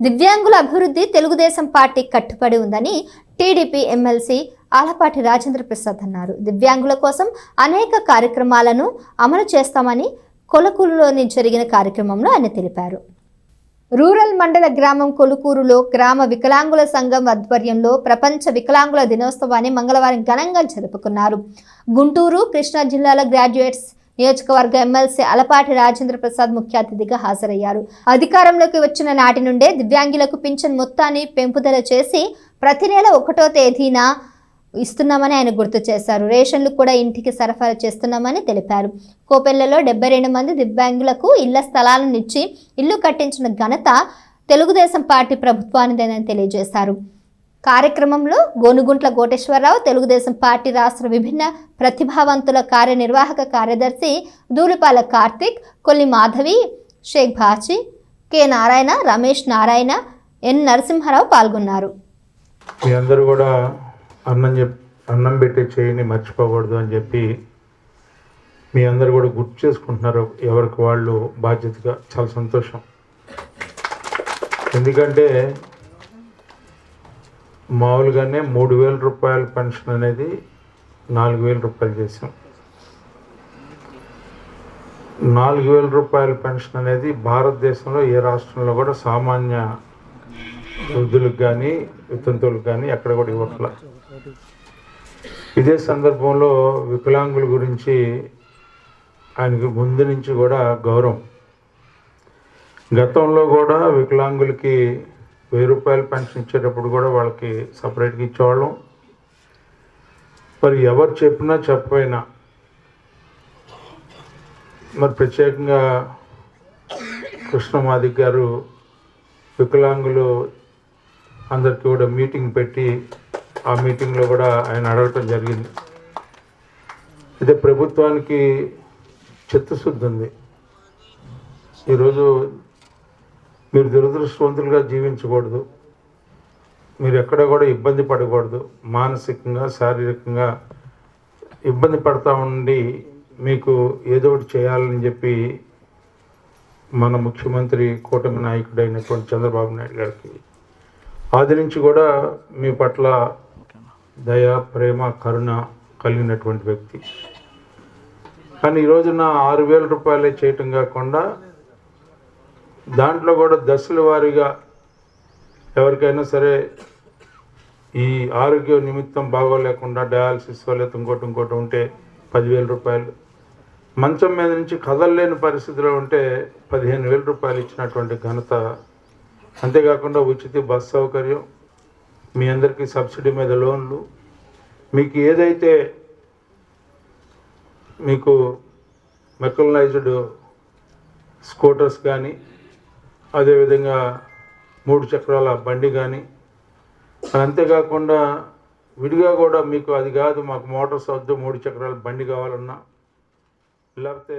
దివ్యాంగుల అభివృద్ధి తెలుగుదేశం పార్టీ కట్టుబడి ఉందని టీడీపీ ఎమ్మెల్సీ ఆలపాటి రాజేంద్ర ప్రసాద్ అన్నారు. దివ్యాంగుల కోసం అనేక కార్యక్రమాలను అమలు చేస్తామని కొలకూరులోని జరిగిన కార్యక్రమంలో ఆయన తెలిపారు. రూరల్ మండల గ్రామం కొలుకూరులో గ్రామ వికలాంగుల సంఘం ఆధ్వర్యంలో ప్రపంచ వికలాంగుల దినోత్సవాన్ని మంగళవారం ఘనంగా జరుపుకున్నారు. గుంటూరు, కృష్ణా జిల్లాల గ్రాడ్యుయేట్స్ నియోజకవర్గ ఎమ్మెల్సీ ఆలపాటి రాజేంద్ర ప్రసాద్ ముఖ్య అతిథిగా హాజరయ్యారు. అధికారంలోకి వచ్చిన నాటి నుండే దివ్యాంగులకు పింఛన్ మొత్తాన్ని పెంపుదల చేసి ప్రతి నెల 1వ తేదీన ఇస్తున్నామని ఆయన గుర్తు చేశారు. రేషన్లు కూడా ఇంటికి సరఫరా చేస్తున్నామని తెలిపారు. కోపెళ్లలో 72 మంది దివ్యాంగులకు ఇళ్ల స్థలాలను ఇచ్చి ఇల్లు కట్టించిన ఘనత తెలుగుదేశం పార్టీ ప్రభుత్వానిదేనని తెలియజేశారు. కార్యక్రమంలో గోనుగుంట్ల కోటేశ్వరరావు, తెలుగుదేశం పార్టీ రాష్ట్ర విభిన్న ప్రతిభావంతుల కార్యనిర్వాహక కార్యదర్శి దూలిపాల కార్తిక్, కొల్లి మాధవి, షేక్ బాచి, కె నారాయణ, రమేష్ నారాయణ, ఎన్ నరసింహారావు పాల్గొన్నారు. మీ అందరూ కూడా అన్నం పెట్టే చేయని మర్చిపోకూడదు అని చెప్పి మీ అందరూ కూడా గుర్తు చేసుకుంటున్నారు. ఎవరికి వాళ్ళు బాధ్యతగా. చాలా సంతోషం. ఎందుకంటే మామూలుగానే 3,000 రూపాయల పెన్షన్ అనేది 4,000 రూపాయలు చేసాం. 4,000 రూపాయల పెన్షన్ అనేది భారతదేశంలో ఏ రాష్ట్రంలో కూడా సామాన్య వృద్ధులకు కానీ వితంతువులకు కానీ ఎక్కడ కూడా ఇవ్వట్లా. ఇదే సందర్భంలో వికలాంగుల గురించి ఆయనకి ముందు నుంచి కూడా గౌరవం. గతంలో కూడా వికలాంగులకి 1000 రూపాయల పెన్షన్ ఇచ్చేటప్పుడు కూడా వాళ్ళకి సపరేట్గా ఇచ్చేవాళ్ళం. మరి ఎవరు చెప్పినా చెప్పైనా మరి ప్రత్యేకంగా కృష్ణమాది గారు వికలాంగులు అందరికీ కూడా మీటింగ్ పెట్టి ఆ మీటింగ్లో కూడా ఆయన అడగటం జరిగింది. అయితే ప్రభుత్వానికి చిత్తశుద్ధి ఉంది. ఈరోజు మీరు దురదృష్టవంతులుగా జీవించకూడదు, మీరు ఎక్కడ కూడా ఇబ్బంది పడకూడదు, మానసికంగా శారీరకంగా ఇబ్బంది పడతా ఉండి మీకు ఏదో ఒకటి చేయాలని చెప్పి మన ముఖ్యమంత్రి కూటమి నాయకుడైనటువంటి చంద్రబాబు నాయుడు గారికి ఆది నుంచి కూడా మీ పట్ల దయ, ప్రేమ, కరుణ కలిగినటువంటి వ్యక్తి. కానీ ఈరోజున 6,000 రూపాయలే చేయటం కాకుండా దాంట్లో కూడా దశల వారీగా ఎవరికైనా సరే ఈ ఆరోగ్య నిమిత్తం బాగోలేకుండా డయాలసిస్ లేకపోతే ఇంకోటి ఉంటే 10,000 రూపాయలు, మంచం మీద నుంచి కదలలేని పరిస్థితిలో ఉంటే 15,000 రూపాయలు ఇచ్చినటువంటి ఘనత. అంతేకాకుండా ఉచిత బస్ సౌకర్యం, మీ అందరికీ సబ్సిడీ మీద లోన్లు, మీకు ఏదైతే మీకు మెకనైజ్డ్ స్కూటర్స్ కానీ అదేవిధంగా 3 చక్రాల బండి కానీ, అంతేకాకుండా విడిగా కూడా మీకు అది కాదు మాకు మోటార్స్ వద్దు 3 చక్రాల బండి కావాలన్నా, లేకపోతే